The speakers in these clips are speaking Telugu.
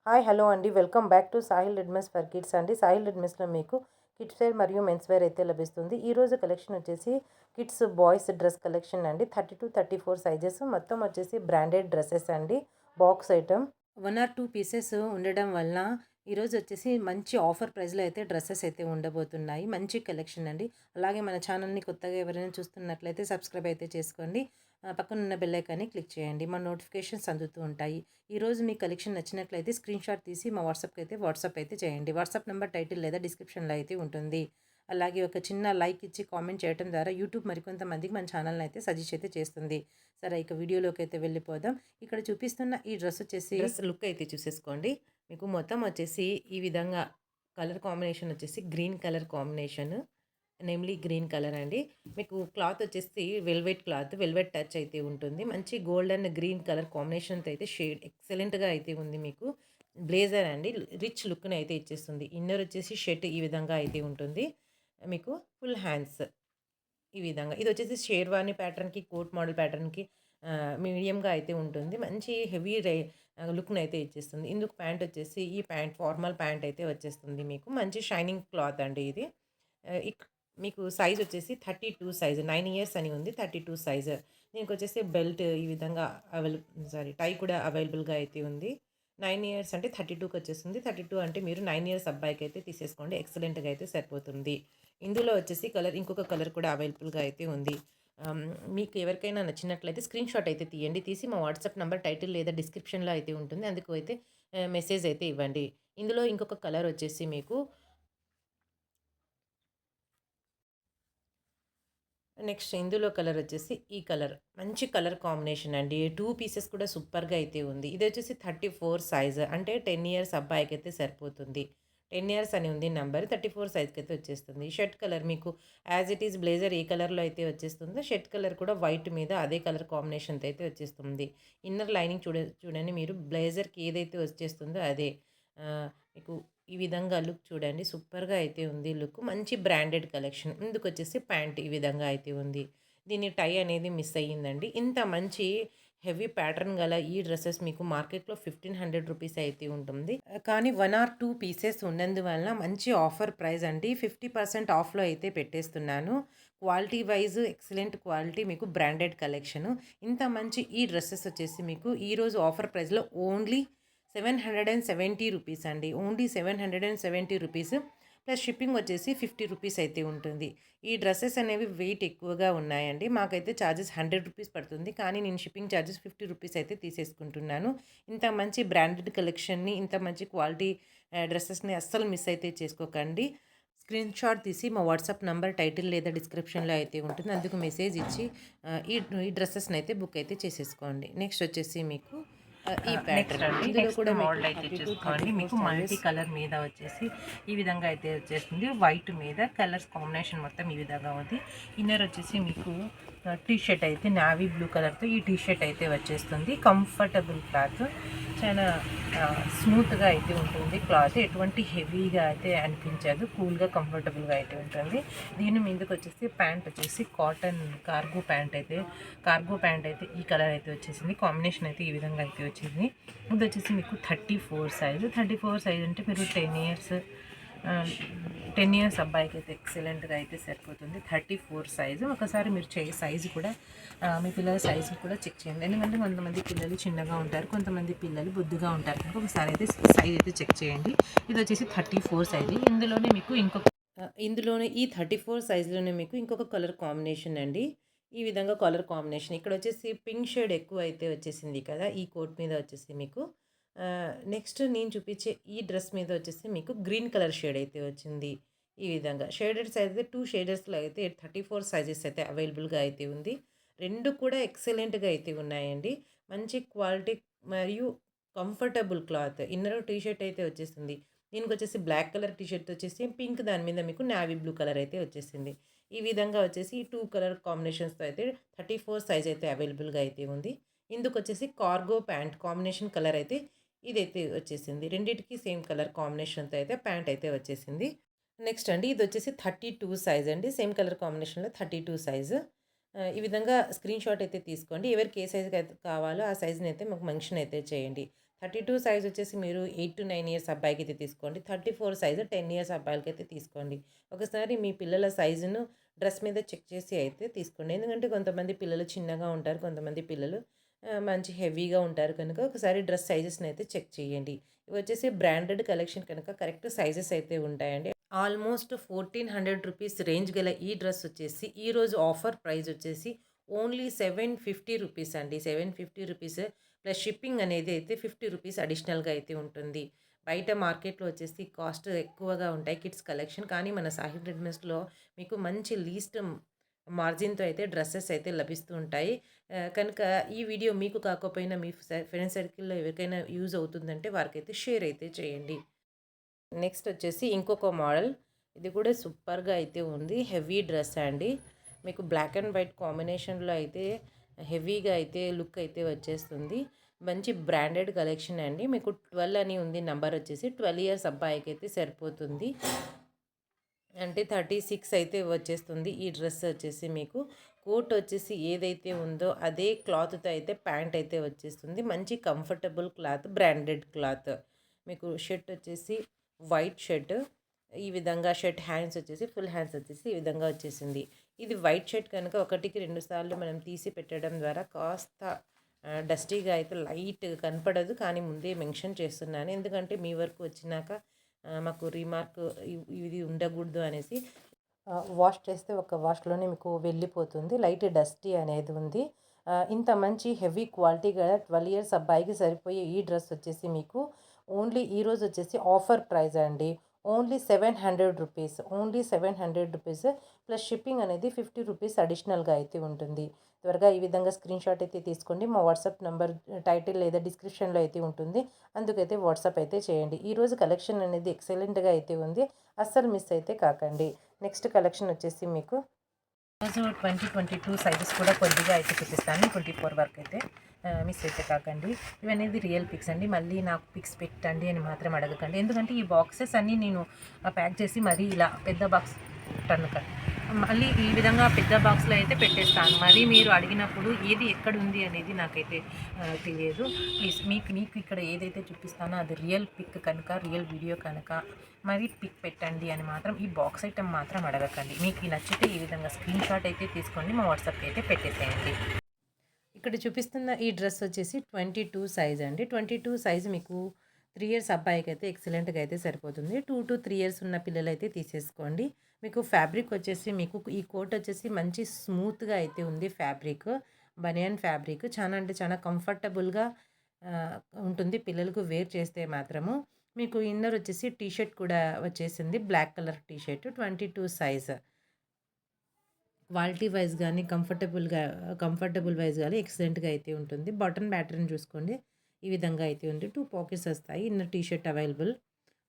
హాయ్ హలో అండి. Welcome back to Sahil readymades for kids అండి. సాహిల్ రెడ్మెస్‌లో మీకు కిడ్స్ వేర్ మరియు మెన్స్ వేర్ అయితే లభిస్తుంది. ఈరోజు కలెక్షన్ వచ్చేసి కిడ్స్ బాయ్స్ డ్రెస్ కలెక్షన్ అండి. 32-34 సైజెస్ మొత్తం వచ్చేసి బ్రాండెడ్ డ్రెస్సెస్ అండి. బాక్స్ ఐటమ్ 1 ఆర్ 2 పీసెస్ ఉండడం వలన ఈరోజు వచ్చేసి మంచి ఆఫర్ ప్రైస్‌లో అయితే డ్రెస్సెస్ అయితే ఉండబోతున్నాయి. మంచి కలెక్షన్ అండి. అలాగే మన ఛానల్‌ని కొత్తగా ఎవరైనా చూస్తున్నట్లయితే సబ్స్క్రైబ్ అయితే చేసుకోండి. పక్కనున్న బెల్ ఐకాన్ని క్లిక్ చేయండి. మన నోటిఫికేషన్స్ అందుతూ ఉంటాయి. ఈరోజు మీ కలెక్షన్ నచ్చినట్లయితే స్క్రీన్‌షాట్ తీసి మా వాట్సాప్ అయితే చేయండి. వాట్సాప్ నెంబర్ టైటిల్ లేదా డిస్క్రిప్షన్‌లో అయితే ఉంటుంది. అలాగే ఒక చిన్న లైక్ ఇచ్చి కామెంట్ చేయడం ద్వారా యూట్యూబ్ మరికొంతమందికి మన ఛానల్‌ని అయితే సజెస్ట్ అయితే చేస్తుంది. సరే ఇక వీడియోలోకి అయితే వెళ్ళిపోదాం. ఇక్కడ చూపిస్తున్న ఈ డ్రెస్ వచ్చేసి డ్రెస్ లుక్ అయితే చూసేసుకోండి. మీకు మొత్తం వచ్చేసి ఈ విధంగా కలర్ కాంబినేషన్ వచ్చేసి green colour combination. Namely green colour అండి. మీకు క్లాత్ వచ్చేసి వెల్వెట్ టచ్ అయితే ఉంటుంది. మంచి గోల్డ్ అండ్ గ్రీన్ కలర్ కాంబినేషన్‌తో అయితే షేడ్ ఎక్సలెంట్‌గా అయితే ఉంది మీకు. బ్లేజర్ అండి. రిచ్ లుక్‌ని అయితే ఇచ్చేస్తుంది. ఇన్నర్ వచ్చేసి షర్ట్ ఈ విధంగా అయితే ఉంటుంది. మీకు ఫుల్ హ్యాండ్స్ ఈ విధంగా. ఇది వచ్చేసి షేర్వానీ ప్యాటర్న్‌కి, కోట్ మోడల్ ప్యాటర్న్‌కి మీడియంగా అయితే ఉంటుంది. మంచి హెవీ లుక్‌ని అయితే ఇచ్చేస్తుంది. ఇందుకు ప్యాంట్ వచ్చేసి ఈ ప్యాంట్ ఫార్మల్ ప్యాంట్ అయితే వచ్చేస్తుంది మీకు. మంచి షైనింగ్ క్లాత్ అండి ఇది. ఇక్ మీకు సైజ్ వచ్చేసి 32 సైజ్ 9 ఇయర్స్ అని ఉంది. 32 సైజ్. దీనికొచ్చేసి బెల్ట్ ఈ విధంగా టై కూడా అవైలబుల్‌గా అయితే ఉంది. 9 ఇయర్స్ అంటే 32కి వచ్చేస్తుంది. 32 అంటే మీరు 9 ఇయర్స్ అబ్బాయికైతే తీసేసుకోండి. ఎక్సలెంట్‌గా అయితే సరిపోతుంది. ఇందులో వచ్చేసి ఇంకొక కలర్ కూడా అవైలబుల్‌గా అయితే ఉంది. ఆహ్, మీకు ఎవరికైనా నచ్చినట్లయితే స్క్రీన్‌షాట్ అయితే తీయండి. తీసి మా వాట్సాప్ నంబర్ టైటిల్ లేదా డిస్క్రిప్షన్‌లో అయితే ఉంటుంది. అందుకు అయితే మెసేజ్ అయితే ఇవ్వండి. ఇందులో ఇంకొక కలర్ వచ్చేసి మీకు నెక్స్ట్ ఇందులో కలర్ వచ్చేసి ఈ కలర్. మంచి కలర్ కాంబినేషన్ అండి. 2 పీసెస్ కూడా సూపర్‌గా అయితే ఉంది. ఇదొచ్చేసి 34 సైజ్. అంటే 10 ఇయర్స్ అబ్బాయికైతే సరిపోతుంది. 10 ఇయర్స్ అని ఉంది నంబర్. 34 సైజ్‌కైతే వచ్చేస్తుంది. షర్ట్ కలర్ మీకు యాజ్ ఇట్ ఈజ్ బ్లేజర్ ఏ కలర్‌లో అయితే వచ్చేస్తుందో షర్ట్ కలర్ కూడా వైట్ మీద అదే కలర్ కాంబినేషన్‌తో అయితే వచ్చేస్తుంది. ఇన్నర్ లైనింగ్ చూడండి మీరు బ్లేజర్‌కి ఏదైతే వచ్చేస్తుందో అదే. మీకు ఈ విధంగా లుక్ చూడండి. సూపర్‌గా అయితే ఉంది లుక్. మంచి బ్రాండెడ్ కలెక్షన్. ఇందుకొచ్చేసి ప్యాంట్ ఈ విధంగా అయితే ఉంది. దీని టై అనేది మిస్ అయ్యిందండి. ఇంత మంచి హెవీ ప్యాటర్న్ గల ఈ డ్రెసెస్ మీకు మార్కెట్‌లో 1500 రూపీస్ అయితే ఉంటుంది. కానీ 1 ఆర్ 2 పీసెస్ ఉన్నందువలన మంచి ఆఫర్ ప్రైస్ అండి. 50% ఆఫ్‌లో అయితే పెట్టేస్తున్నాను. క్వాలిటీ వైస్ ఎక్సలెంట్ క్వాలిటీ మీకు బ్రాండెడ్ కలెక్షను. ఇంత మంచి ఈ డ్రెసెస్ వచ్చేసి మీకు ఈరోజు ఆఫర్ ప్రైస్‌లో ఓన్లీ 770 రూపీస్ అండి. ఓన్లీ 770 రూపీస్ ప్లస్ షిప్పింగ్ వచ్చేసి 50 రూపీస్ అయితే ఉంటుంది. ఈ డ్రెసెస్ అనేవి వెయిట్ ఎక్కువగా ఉన్నాయండి. మాకైతే ఛార్జెస్ 100 రూపీస్ పడుతుంది. కానీ నేను షిప్పింగ్ ఛార్జెస్ 50 రూపీస్ అయితే తీసేసుకుంటున్నాను. ఇంత మంచి బ్రాండెడ్ కలెక్షన్‌ని, ఇంత మంచి క్వాలిటీ డ్రెసెస్‌ని అస్సలు మిస్ అయితే చేసుకోకండి. స్క్రీన్‌షాట్ తీసి మా వాట్సాప్ నంబర్ టైటిల్ లేదా డిస్క్రిప్షన్‌లో అయితే ఉంటుంది. అందుకు మెసేజ్ ఇచ్చి ఈ డ్రెసెస్‌ని అయితే బుక్ అయితే చేసేసుకోండి. నెక్స్ట్ వచ్చేసి మీకు ఈ నెక్స్ట్ ప్యాటర్న్. అండి ఇందులో నెక్స్ట్ కూడా మీకు మోడల్ అయితే 32, చూసుకోండి. 34 మీకు మల్టీ సైజెస్ కలర్ మీద వచ్చేసి ఈ విధంగా అయితే వచ్చేస్తుంది. వైట్ మీద కలర్స్ కాంబినేషన్ మొత్తం ఈ విధంగా ఉంది. ఇన్నర్ వచ్చేసి మీకు టీ షర్ట్ అయితే నావీ బ్లూ కలర్తో ఈ టీ షర్ట్ అయితే వచ్చేస్తుంది. కంఫర్టబుల్ క్లాత్ చాలా స్మూత్గా అయితే ఉంటుంది. క్లాత్ ఎటువంటి హెవీగా అయితే అనిపించదు. కూల్గా కంఫర్టబుల్గా అయితే ఉంటుంది. దీని మీదకి వచ్చేసి ప్యాంట్ వచ్చేసి కాటన్ కార్గో ప్యాంట్ అయితే ఈ కలర్ అయితే వచ్చేసింది. కాంబినేషన్ అయితే ఈ విధంగా అయితే వచ్చింది. ఇది వచ్చేసి మీకు 34 సైజ్ అంటే మీరు 10 ఇయర్స్ అబ్బాయికి అయితే ఎక్సలెంట్గా అయితే సరిపోతుంది. 34 సైజు. ఒకసారి మీరు సైజు కూడా మీ పిల్లల సైజు కూడా చెక్ చేయండి. ఎందుకంటే కొంతమంది పిల్లలు చిన్నగా ఉంటారు, కొంతమంది పిల్లలు బొద్దుగా ఉంటారు కనుక ఒకసారి అయితే సైజ్ అయితే చెక్ చేయండి. ఇది వచ్చేసి 34 సైజు. ఇందులోనే ఈ 34 సైజులోనే మీకు ఇంకొక కలర్ కాంబినేషన్ అండి. ఈ విధంగా కలర్ కాంబినేషన్ ఇక్కడ వచ్చేసి పింక్ షేడ్ ఎక్కువ అయితే వచ్చేసింది కదా! ఈ కోట్ మీద వచ్చేసి మీకు నెక్స్ట్ నేను చూపించే ఈ డ్రెస్ మీద వచ్చేసి మీకు గ్రీన్ కలర్ షేడ్ అయితే వచ్చింది. ఈ విధంగా షేడెడ్స్ అయితే 2 షేడెడ్స్‌లో అయితే 34 సైజెస్ అయితే అవైలబుల్‌గా అయితే ఉంది. 2 కూడా ఎక్సలెంట్‌గా అయితే ఉన్నాయండి. మంచి క్వాలిటీ మరియు comfortable cloth. Inner T shirt అయితే వచ్చేసింది. దీనికొచ్చేసి బ్లాక్ కలర్ టీ షర్ట్ వచ్చేసి పింక్ దాని మీద మీకు నావీ బ్లూ కలర్ అయితే వచ్చేసింది. ఈ విధంగా వచ్చేసి 2 కలర్ కాంబినేషన్స్‌తో అయితే 34 సైజ్ అయితే అవైలబుల్‌గా అయితే ఉంది. ఇందుకొచ్చేసి కార్గో ప్యాంట్ కాంబినేషన్ కలర్ అయితే ఇదైతే వచ్చేసింది. రెండిటికి సేమ్ కలర్ కాంబినేషన్‌తో అయితే ప్యాంట్ అయితే వచ్చేసింది. నెక్స్ట్ అండి ఇదొచ్చేసి 32 సైజ్ అండి. సేమ్ కలర్ కాంబినేషన్‌లో 32 సైజు. ఈ విధంగా స్క్రీన్‌షాట్ అయితే తీసుకోండి. ఎవరికి ఏ సైజ్ అయితే కావాలో ఆ సైజ్‌ని అయితే మాకు మెన్షన్ అయితే చేయండి. 32 సైజ్ వచ్చేసి మీరు 8-9 ఇయర్స్ అబ్బాయికైతే తీసుకోండి. 34 సైజు 10 ఇయర్స్ అబ్బాయిలకైతే తీసుకోండి. ఒకసారి మీ పిల్లల సైజును డ్రెస్ మీద చెక్ చేసి అయితే తీసుకోండి. ఎందుకంటే కొంతమంది పిల్లలు చిన్నగా ఉంటారు. కొంతమంది పిల్లలు మంచి హెవీగా ఉంటారు కనుక ఒకసారి డ్రెస్ సైజెస్‌ని అయితే చెక్ చేయండి. ఇవి వచ్చేసి బ్రాండెడ్ కలెక్షన్ కనుక కరెక్ట్ సైజెస్ అయితే ఉంటాయండి. ఆల్మోస్ట్ 1400 రూపీస్ రేంజ్ గల ఈ డ్రెస్ వచ్చేసి ఈరోజు ఆఫర్ ప్రైస్ వచ్చేసి ఓన్లీ 750 రూపీస్ అండి. 750 రూపీస్ ప్లస్ షిప్పింగ్ అనేది అయితే 50 రూపీస్ అడిషనల్‌గా అయితే ఉంటుంది. బయట మార్కెట్‌లో వచ్చేసి కాస్ట్ ఎక్కువగా ఉంటాయి కిడ్స్ కలెక్షన్. కానీ మన సాహిబ్ రెడీమేడ్స్‌లో మీకు మంచి లీస్ట్ మార్జిన్‌తో అయితే డ్రెసెస్ అయితే లభిస్తూ ఉంటాయి. కనుక ఈ వీడియో మీకు కాకపోయినా మీ ఫ్రెండ్ సర్కిల్‌లో ఎవరికైనా యూజ్ అవుతుందంటే వారికైతే షేర్ అయితే చేయండి. నెక్స్ట్ వచ్చేసి ఇంకొక మోడల్. ఇది కూడా సూపర్‌గా అయితే ఉంది. హెవీ డ్రెస్ అండి. మీకు బ్లాక్ అండ్ వైట్ కాంబినేషన్‌లో అయితే హెవీగా అయితే లుక్ అయితే వచ్చేస్తుంది. మంచి బ్రాండెడ్ కలెక్షన్ అండి. మీకు 12 అని ఉంది నంబర్ వచ్చేసి. 12 ఇయర్స్ అబ్బాయికైతే సరిపోతుంది. అంటే 36 అయితే వచ్చేస్తుంది. ఈ డ్రెస్ వచ్చేసి మీకు కోట్ వచ్చేసి ఏదైతే ఉందో అదే క్లాత్‌తో అయితే ప్యాంట్ అయితే వచ్చేస్తుంది. మంచి కంఫర్టబుల్ క్లాత్, బ్రాండెడ్ క్లాత్. మీకు షర్ట్ వచ్చేసి వైట్ షర్ట్. ఈ విధంగా షర్ట్ హ్యాండ్స్ వచ్చేసి ఫుల్ హ్యాండ్స్ వచ్చేసి ఈ విధంగా వచ్చేసింది. ఇది వైట్ షర్ట్ కనుక ఒకటికి 2 సార్లు మనం తీసి పెట్టడం ద్వారా కాస్త డస్టీగా అయితే లైట్ కనపడదు. కానీ ముందే మెన్షన్ చేస్తున్నాను. ఎందుకంటే మీ వరకు వచ్చినాక మాకు రీమార్క్ ఇది ఉండకూడదు అనేసి. వాష్ చేస్తే ఒక వాష్‌లోనే మీకు వెళ్ళిపోతుంది. లైట్ డస్టీ అనేది ఉంది. ఇంత మంచి హెవీ క్వాలిటీ గల 12 ఇయర్స్ అబ్బాయికి సరిపోయే ఈ డ్రెస్ వచ్చేసి మీకు ఓన్లీ ఈరోజు వచ్చేసి ఆఫర్ ప్రైస్ అండి. Only 700 rupees. Only 700 rupees plus shipping అనేది 50 రూపీస్ అడిషనల్‌గా అయితే ఉంటుంది. త్వరగా ఈ విధంగా స్క్రీన్‌షాట్ అయితే తీసుకోండి. మా వాట్సాప్ నంబర్ టైటిల్ లేదా డిస్క్రిప్షన్‌లో అయితే ఉంటుంది. అందుకైతే వాట్సాప్ అయితే చేయండి. ఈరోజు కలెక్షన్ అనేది ఎక్సలెంట్‌గా అయితే ఉంది. అస్సలు మిస్ అయితే కాకండి. నెక్స్ట్ కలెక్షన్ వచ్చేసి మీకు రోజు 2022 సైజెస్ కూడా కొద్దిగా అయితే చూపిస్తాను. 24 వరకు అయితే మిస్ అయితే కాకండి. ఇవనేది రియల్ పిక్స్ అండి. మళ్ళీ నాకు పిక్స్ పెట్టండి అని మాత్రం అడగకండి. ఎందుకంటే ఈ బాక్సెస్ అన్నీ నేను ప్యాక్ చేసి మరీ ఇలా పెద్ద బాక్స్ కనుక మళ్ళీ ఈ విధంగా పెద్ద బాక్స్లో అయితే పెట్టేస్తాను. మరి మీరు అడిగినప్పుడు ఏది ఎక్కడుంది అనేది నాకైతే తెలియదు. ప్లీజ్ మీకు ఇక్కడ ఏదైతే చూపిస్తానో అది రియల్ పిక్ కనుక, రియల్ వీడియో కనుక మరి పిక్ పెట్టండి అని మాత్రం ఈ బాక్స్ ఐటెం మాత్రం అడగకండి. మీకు నచ్చితే ఈ విధంగా స్క్రీన్ షాట్ అయితే తీసుకోండి. మా వాట్సాప్కి అయితే పెట్టేసేయండి. ఇక్కడ చూపిస్తున్న ఈ డ్రెస్ వచ్చేసి 22 సైజ్ అండి. 22 సైజ్ మీకు 3 ఇయర్స్ అబ్బాయికి అయితే ఎక్సలెంట్‌గా అయితే సరిపోతుంది. 2-3 ఇయర్స్ ఉన్న పిల్లలైతే తీసేసుకోండి. మీకు ఫ్యాబ్రిక్ వచ్చేసి మీకు ఈ కోట్ వచ్చేసి మంచి స్మూత్‌గా అయితే ఉంది ఫ్యాబ్రిక్. బనియన్ ఫ్యాబ్రిక్ చాలా అంటే చాలా కంఫర్టబుల్‌గా ఉంటుంది పిల్లలకు వేర్ చేస్తే మాత్రము. మీకు ఇన్నర్ వచ్చేసి టీ షర్ట్ కూడా వచ్చేసింది. Black colour T shirt 22 size. Quality wise కానీ కంఫర్టబుల్ వైజ్ కానీ ఎక్సలెంట్‌గా అయితే ఉంటుంది. బటన్ ప్యాటర్న్ చూసుకోండి. ఈ విధంగా అయితే ఉంది. 2 పాకెట్స్ వస్తాయి. Inner T shirt available.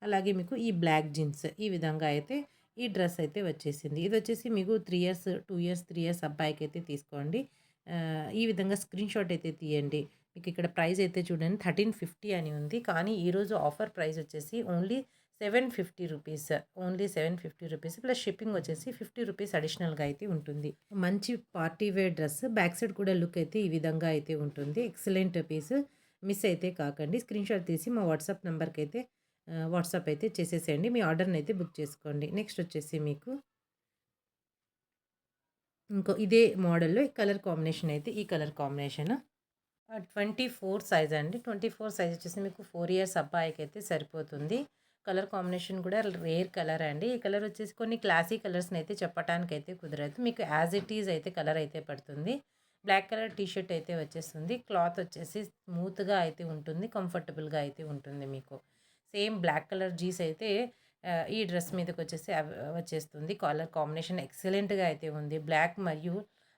అలాగే మీకు ఈ బ్లాక్ జీన్స్ ఈ విధంగా అయితే ఈ డ్రెస్ అయితే వచ్చేసింది. ఇది వచ్చేసి మీకు 3 ఇయర్స్, 2 ఇయర్స్, 3 ఇయర్స్ అబ్బాయికైతే తీసుకోండి. ఈ విధంగా స్క్రీన్ షాట్ అయితే తీయండి. మీకు ఇక్కడ ప్రైస్ అయితే చూడండి 1350 అని ఉంది. కానీ ఈరోజు ఆఫర్ ప్రైస్ వచ్చేసి only 750 rupees. Only 750 rupees plus shipping వచ్చేసి 50 రూపీస్ అడిషనల్‌గా అయితే ఉంటుంది. మంచి party wear dress. Back side కూడా లుక్ అయితే ఈ విధంగా అయితే ఉంటుంది. Excellent piece. మిస్ అయితే కాకండి. స్క్రీన్ షాట్ తీసి మా వాట్సాప్ నంబర్‌కి అయితే వాట్సాప్ అయితే చేసేసేయండి. మీ ఆర్డర్‌ని అయితే బుక్ చేసుకోండి. నెక్స్ట్ వచ్చేసి మీకు ఇంకో ఇదే మోడల్‌లో కలర్ కాంబినేషన్ అయితే ఈ కలర్ కాంబినేషన్ 24 సైజ్ అండి. 24 సైజ్ వచ్చేసి మీకు 4 ఇయర్స్ అబ్బాయికైతే సరిపోతుంది. కలర్ కాంబినేషన్ కూడా రేర్ కలర్ అండి. ఈ కలర్ వచ్చేసి కొన్ని క్లాసీ కలర్స్‌ని అయితే చెప్పటానికైతే కుదరదు. మీకు యాజ్ ఇట్ ఈజ్ అయితే కలర్ అయితే పడుతుంది. బ్లాక్ కలర్ టీ షర్ట్ అయితే వచ్చేస్తుంది. క్లాత్ వచ్చేసి స్మూత్‌గా అయితే ఉంటుంది. కంఫర్టబుల్‌గా అయితే ఉంటుంది మీకు. సేమ్ బ్లాక్ కలర్ జీన్స్ అయితే ఈ డ్రెస్ మీదకొచ్చేసి వచ్చేస్తుంది. కలర్ కాంబినేషన్ ఎక్సలెంట్‌గా అయితే ఉంది. బ్లాక్ మరియు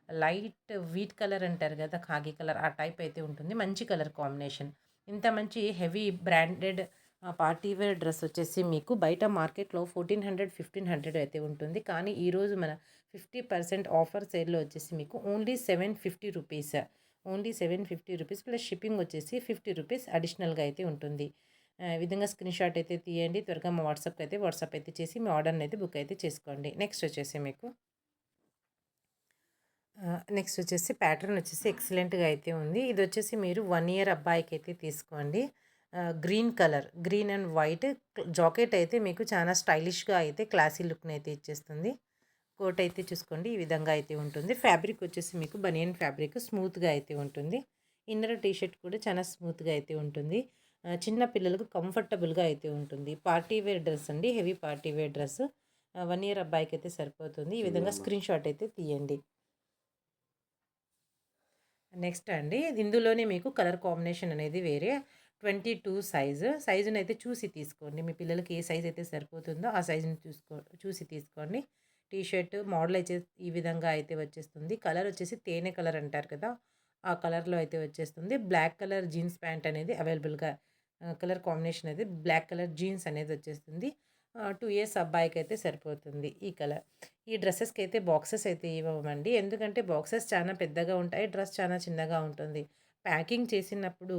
లైట్ వీట్ కలర్ అంటారు కదా! ఖాకీ కలర్ ఆ టైప్ అయితే ఉంటుంది. మంచి కలర్ కాంబినేషన్. ఇంత మంచి heavy branded party wear dress వచ్చేసి మీకు బయట మార్కెట్‌లో 1400, 1500 అయితే ఉంటుంది. కానీ ఈరోజు మన 50% ఆఫర్ సేల్‌లో వచ్చేసి మీకు only 750 rupees. Only 750 rupees plus shipping వచ్చేసి 50 రూపీస్ అడిషనల్‌గా అయితే ఉంటుంది. ఈ విధంగా స్క్రీన్ షాట్ అయితే తీయండి. త్వరగా మా వాట్సాప్ అయితే చేసి మీ ఆర్డర్‌ని అయితే బుక్ అయితే చేసుకోండి. నెక్స్ట్ వచ్చేసి మీకు నెక్స్ట్ వచ్చేసి ప్యాటర్న్ వచ్చేసి ఎక్సలెంట్‌గా అయితే ఉంది. ఇది వచ్చేసి మీరు 1 ఇయర్ అబ్బాయికైతే తీసుకోండి. Green colour, green and white jacket అయితే మీకు చాలా స్టైలిష్‌గా అయితే క్లాసీ లుక్‌నైతే ఇచ్చేస్తుంది. కోట్ అయితే చూసుకోండి ఈ విధంగా అయితే ఉంటుంది. ఫ్యాబ్రిక్ వచ్చేసి మీకు బనియన్ ఫ్యాబ్రిక్ స్మూత్‌గా అయితే ఉంటుంది. ఇన్నర్ టీ షర్ట్ కూడా చాలా స్మూత్‌గా అయితే ఉంటుంది. చిన్న పిల్లలకు కంఫర్టబుల్‌గా అయితే ఉంటుంది. పార్టీ వేర్ డ్రెస్ అండి. Heavy party wear dress. 1 year అబ్బాయికైతే సరిపోతుంది. ఈ విధంగా స్క్రీన్ షాట్ అయితే తీయండి. నెక్స్ట్ అండి ఇందులోనే మీకు కలర్ కాంబినేషన్ అనేది వేరే 22 సైజునైతే చూసి తీసుకోండి. మీ పిల్లలకి ఏ సైజ్ అయితే సరిపోతుందో ఆ సైజుని చూసి తీసుకోండి. టీ షర్ట్ మోడల్ అయితే ఈ విధంగా అయితే వచ్చేస్తుంది. కలర్ వచ్చేసి తేనె కలర్ అంటారు కదా! ఆ కలర్‌లో అయితే వచ్చేస్తుంది. బ్లాక్ కలర్ జీన్స్ ప్యాంట్ అనేది అవైలబుల్‌గా కలర్ కాంబినేషన్ అనేది బ్లాక్ కలర్ జీన్స్ అనేది వచ్చేస్తుంది. 2 ఇయర్స్ అబ్బాయికైతే సరిపోతుంది ఈ కలర్. ఈ డ్రెసెస్‌కైతే బాక్సెస్ అయితే ఇవ్వమండి. ఎందుకంటే బాక్సెస్ చాలా పెద్దగా ఉంటాయి. డ్రెస్ చాలా చిన్నగా ఉంటుంది. ప్యాకింగ్ చేసినప్పుడు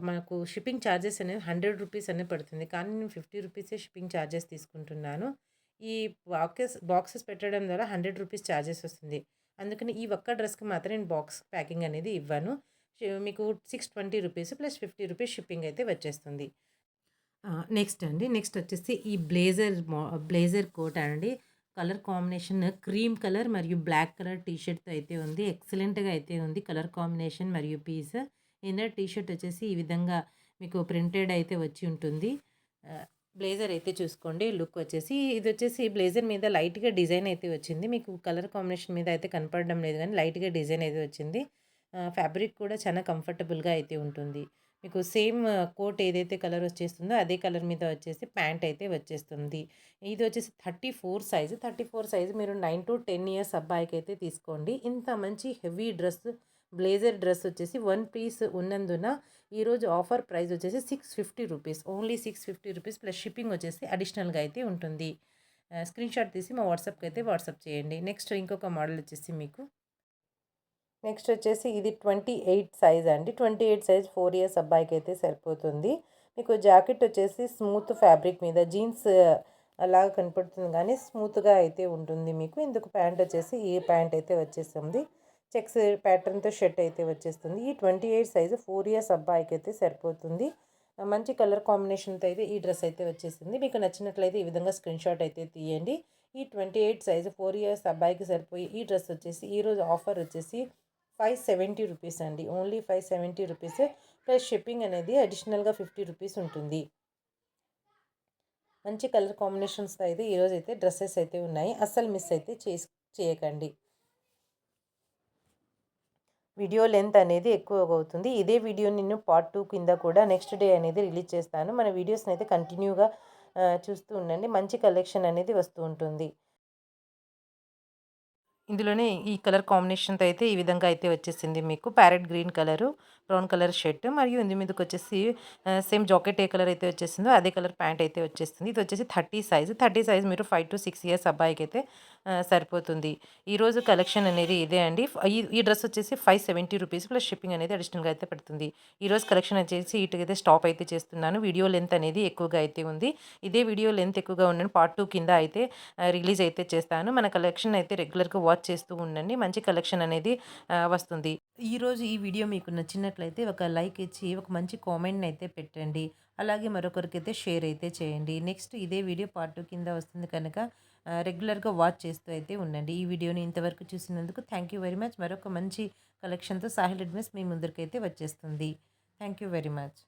మనకు షిప్పింగ్ ఛార్జెస్ అనేవి రూ. 100 అనేది పడుతుంది. కానీ నేను రూ. 50 షిప్పింగ్ ఛార్జెస్ తీసుకుంటున్నాను. ఈ బాక్సెస్ పెట్టడం ద్వారా రూ. 100 ఛార్జెస్ వస్తుంది. అందుకని ఈ ఒక్క డ్రెస్‌కి మాత్రం నేను బాక్స్ ప్యాకింగ్ అనేది ఇవ్వను. మీకు రూ. 620 ప్లస్ రూ. 50 షిప్పింగ్ అయితే వచ్చేస్తుంది. నెక్స్ట్ అండి. నెక్స్ట్ వచ్చేసి ఈ బ్లేజర్ కోట్ అండి. కలర్ కాంబినేషన్ క్రీమ్ కలర్ మరియు బ్లాక్ కలర్ టీ షర్ట్‌తో అయితే ఉంది. ఎక్సలెంట్‌గా అయితే ఉంది కలర్ కాంబినేషన్ మరియు పీస్. ఇన్నర్ టీ షర్ట్ వచ్చేసి ఈ విధంగా మీకు ప్రింటెడ్ అయితే వచ్చి ఉంటుంది. బ్లేజర్ అయితే చూసుకోండి లుక్ వచ్చేసి ఇది వచ్చేసి బ్లేజర్ మీద లైట్‌గా డిజైన్ అయితే వచ్చింది. మీకు కలర్ కాంబినేషన్ మీద అయితే కనపడడం లేదు గానీ లైట్‌గా డిజైన్ అయితే వచ్చింది. ఫ్యాబ్రిక్ కూడా చాలా కంఫర్టబుల్‌గా అయితే ఉంటుంది. మీకు సేమ్ కోట్ ఏదైతే కలర్ వచ్చేస్తుందో అదే కలర్ మీద వచ్చేసి ప్యాంట్ అయితే వచ్చేస్తుంది. ఇది వచ్చేసి 34 సైజ్ మీరు 9-10 ఇయర్స్ అబ్బాయికైతే తీసుకోండి. ఇంత మంచి హెవీ డ్రెస్ బ్లేజర్ డ్రెస్ వచ్చేసి 1 పీస్ ఉన్నందున ఈరోజు ఆఫర్ ప్రైస్ వచ్చేసి రూ. 650. ఓన్లీ రూ. 650 ప్లస్ షిప్పింగ్ వచ్చేసి అడిషనల్‌గా అయితే ఉంటుంది. స్క్రీన్ షాట్ తీసి మా వాట్సాప్‌కి అయితే వాట్సాప్ చేయండి. నెక్స్ట్ ఇంకొక మోడల్ వచ్చేసి మీకు నెక్స్ట్ వచ్చేసి ఇది 28 సైజ్ అండి. 28 సైజ్ 4 ఇయర్స్ అబ్బాయికైతే సరిపోతుంది. మీకు జాకెట్ వచ్చేసి స్మూత్ ఫ్యాబ్రిక్ మీద జీన్స్ అలాగా కనపడుతుంది కానీ స్మూత్‌గా అయితే ఉంటుంది మీకు. ఇందుకు ప్యాంట్ వచ్చేసి ఈ ప్యాంట్ అయితే వచ్చేస్తుంది. చెక్స్ ప్యాటర్న్‌తో షర్ట్ అయితే వచ్చేస్తుంది. ఈ 28 సైజు 4 ఇయర్స్ అబ్బాయికైతే సరిపోతుంది. మంచి కలర్ కాంబినేషన్‌తో అయితే ఈ డ్రెస్ అయితే వచ్చేసింది. మీకు నచ్చినట్లయితే ఈ విధంగా స్క్రీన్ షాట్ అయితే తీయండి. ఈ 28 సైజు 4 ఇయర్స్ అబ్బాయికి సరిపోయి ఈ డ్రెస్ వచ్చేసి ఈరోజు ఆఫర్ వచ్చేసి రూ. 570 అండి. ఓన్లీ రూ. 570 ప్లస్ షిప్పింగ్ అనేది అడిషనల్‌గా రూ. 50 ఉంటుంది. మంచి కలర్ కాంబినేషన్స్‌తో అయితే ఈరోజైతే డ్రెసెస్ అయితే ఉన్నాయి. అస్సలు మిస్ అయితే చేయకండి. వీడియో లెంత్ అనేది ఎక్కువగా అవుతుంది. ఇదే వీడియో నేను పార్ట్ 2 కింద కూడా నెక్స్ట్ డే అనేది రిలీజ్ చేస్తాను. మన వీడియోస్‌ని అయితే కంటిన్యూగా చూస్తూ ఉండండి. మంచి కలెక్షన్ అనేది వస్తూ ఉంటుంది. ఇందులోనే ఈ కలర్ కాంబినేషన్‌తో అయితే ఈ విధంగా అయితే వచ్చేసింది మీకు. Parrot green colour, brown colour shirt మరియు ఇందు మీదకొచ్చేసి సేమ్ జాకెట్ ఏ కలర్ అయితే వచ్చేసిందో అదే కలర్ ప్యాంట్ అయితే వచ్చేస్తుంది. ఇది వచ్చేసి 30 సైజ్ మీరు 5-6 ఇయర్స్ అబ్బాయికైతే సరిపోతుంది. ఈరోజు కలెక్షన్ అనేది ఇదే అండి. ఈ డ్రెస్ వచ్చేసి రూ. 570 ప్లస్ షిప్పింగ్ అనేది అడిషనల్‌గా అయితే పడుతుంది. ఈరోజు కలెక్షన్ వచ్చేసి ఇటుకైతే స్టాప్ అయితే చేస్తున్నాను. వీడియో లెంత్ అనేది ఎక్కువగా అయితే ఉంది. ఇదే వీడియో లెంత్ ఎక్కువగా ఉందని పార్ట్ 2 కింద అయితే రిలీజ్ అయితే చేస్తాను. మన కలెక్షన్ అయితే రెగ్యులర్‌గా వాచ్ చేస్తూ ఉండండి. మంచి కలెక్షన్ అనేది వస్తుంది. ఈరోజు ఈ వీడియో మీకు నచ్చినట్లయితే ఒక లైక్ ఇచ్చి ఒక మంచి కామెంట్‌ని అయితే పెట్టండి. అలాగే మరొకరికైతే షేర్ అయితే చేయండి. నెక్స్ట్ ఇదే వీడియో పార్ట్ 2 కింద వస్తుంది కనుక రెగ్యులర్‌గా వాచ్ చేస్తూ అయితే ఉండండి. ఈ వీడియోని ఇంతవరకు చూసినందుకు థ్యాంక్ యూ వెరీ మచ్. మరొక మంచి కలెక్షన్‌తో సాహిల్ రెడ్మీస్ మీ ముందరికైతే వచ్చేస్తుంది. Thank you very much.